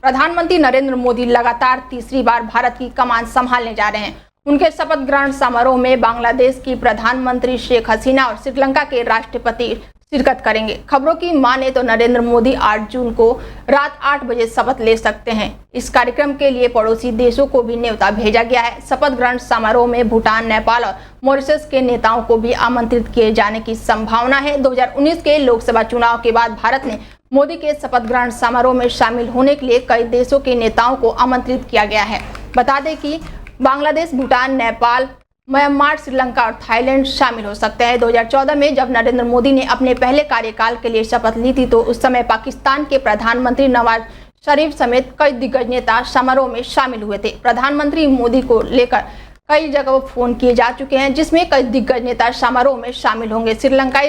प्रधानमंत्री नरेंद्र मोदी लगातार तीसरी बार भारत की कमान संभालने जा रहे हैं। उनके शपथ ग्रहण समारोह में बांग्लादेश की प्रधानमंत्री शेख हसीना और श्रीलंका के राष्ट्रपति शिरकत करेंगे। खबरों की माने तो नरेंद्र मोदी 8 जून को रात 8 बजे शपथ ले सकते हैं। इस कार्यक्रम के लिए पड़ोसी देशों को भी न्योता भेजा गया है। शपथ ग्रहण समारोह में भूटान, नेपाल और मॉरिशस के नेताओं को भी आमंत्रित किए जाने की संभावना है। 2019 के लोकसभा चुनाव के बाद भारत ने मोदी के शपथ ग्रहण समारोह में शामिल होने के लिए कई देशों के नेताओं को आमंत्रित किया गया है। बता दें कि बांग्लादेश, भूटान, नेपाल, म्यांमार, श्रीलंका और थाईलैंड शामिल हो सकते हैं। 2014 में जब नरेंद्र मोदी ने अपने पहले कार्यकाल के लिए शपथ ली थी तो उस समय पाकिस्तान के प्रधानमंत्री नवाज शरीफ समेत कई दिग्गज नेता समारोह में शामिल हुए थे। प्रधानमंत्री मोदी को लेकर कई जगह फोन किए जा चुके हैं, जिसमें कई दिग्गज नेता समारोह में शामिल होंगे। श्रीलंकाई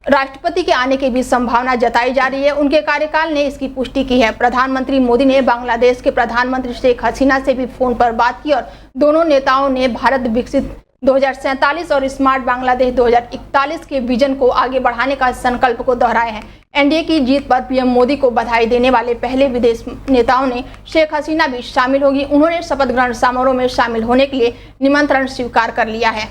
राष्ट्रपति के आने की भी संभावना जताई जा रही है। उनके कार्यकाल ने इसकी पुष्टि की है। प्रधानमंत्री मोदी ने बांग्लादेश के प्रधानमंत्री शेख हसीना से भी फोन पर बात की और दोनों नेताओं ने भारत विकसित 2047 और स्मार्ट बांग्लादेश 2041 के विजन को आगे बढ़ाने का संकल्प को दोहराया है। एनडीए की जीत पर पीएम मोदी को बधाई देने वाले पहले विदेश नेताओं ने शेख हसीना भी शामिल होगी। उन्होंने शपथ ग्रहण समारोह में शामिल होने के लिए निमंत्रण स्वीकार कर लिया है।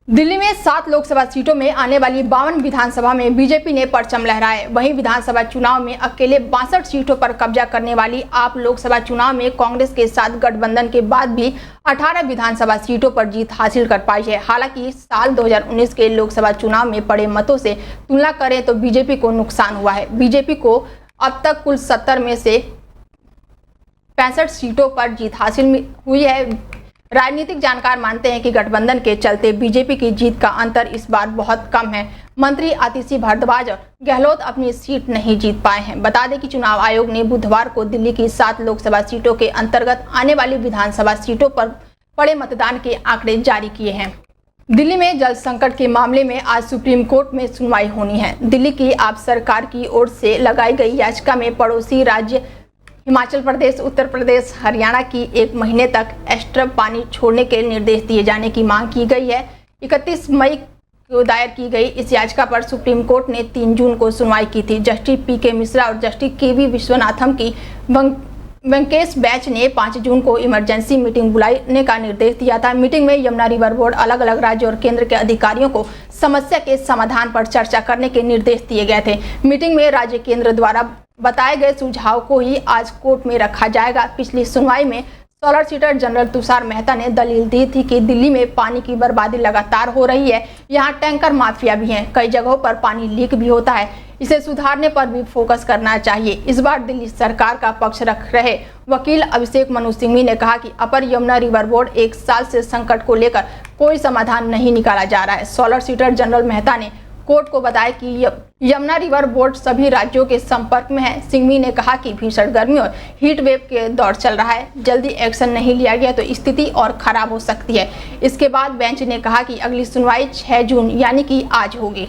दिल्ली में 7 लोकसभा सीटों में आने वाली 52 विधानसभा में बीजेपी ने परचम लहराए। वहीं विधानसभा चुनाव में अकेले 62 सीटों पर कब्जा करने वाली आप लोकसभा चुनाव में कांग्रेस के साथ गठबंधन के बाद भी 18 विधानसभा सीटों पर जीत हासिल कर पाई है। हालांकि साल 2019 के लोकसभा चुनाव में पड़े मतों से तुलना करें तो बीजेपी को नुकसान हुआ है। बीजेपी को अब तक कुल 70 में से 65 सीटों पर जीत हासिल हुई है। राजनीतिक जानकार मानते हैं कि गठबंधन के चलते बीजेपी की जीत का अंतर इस बार बहुत कम है। मंत्री आतिशी भारद्वाज और गहलोत अपनी सीट नहीं जीत पाए हैं। बता दें कि चुनाव आयोग ने बुधवार को दिल्ली की 7 लोकसभा सीटों के अंतर्गत आने वाली विधानसभा सीटों पर पड़े मतदान के आंकड़े जारी किए हैं। दिल्ली में जल संकट के मामले में आज सुप्रीम कोर्ट में सुनवाई होनी है। दिल्ली की आप सरकार की ओर से लगाई गई याचिका में पड़ोसी राज्य हिमाचल प्रदेश, उत्तर प्रदेश, हरियाणा की 1 महीने तक एक्स्ट्रा पानी छोड़ने के निर्देश दिए जाने की मांग की गई है। 31 मई को दायर की गई इस याचिका पर सुप्रीम कोर्ट ने 3 जून को सुनवाई की थी। जस्टिस पीके मिश्रा और जस्टिस केवी विश्वनाथम की वेंकेश बेंच ने 5 जून को इमरजेंसी मीटिंग बुलाने का निर्देश दिया था। मीटिंग में यमुना रिवर बोर्ड, अलग अलग राज्यों और केंद्र के अधिकारियों को समस्या के समाधान पर चर्चा करने के निर्देश दिए गए थे। मीटिंग में राज्य केंद्र द्वारा बताए गए सुझाव को ही आज कोर्ट में रखा जाएगा। पिछली सुनवाई में सॉलिसिटर जनरल तुषार मेहता ने दलील दी थी कि दिल्ली में पानी की बर्बादी लगातार हो रही है। यहाँ टैंकर माफिया भी हैं, कई जगहों पर पानी लीक भी होता है। इसे सुधारने पर भी फोकस करना चाहिए। इस बार दिल्ली सरकार का पक्ष रख रहे वकील अभिषेक मनु सिंघवी ने कहा कि अपर यमुना रिवर बोर्ड 1 साल से संकट को लेकर कोई समाधान नहीं निकाला जा रहा है। सॉलिसिटर जनरल मेहता ने कोर्ट को बताया कि यमुना रिवर बोर्ड सभी राज्यों के संपर्क में है। सिंघवी ने कहा कि भीषण गर्मी और हीट वेव के दौर चल रहा है। जल्दी एक्शन नहीं लिया गया तो स्थिति और खराब हो सकती है। इसके बाद बेंच ने कहा कि अगली सुनवाई 6 जून यानी कि आज होगी।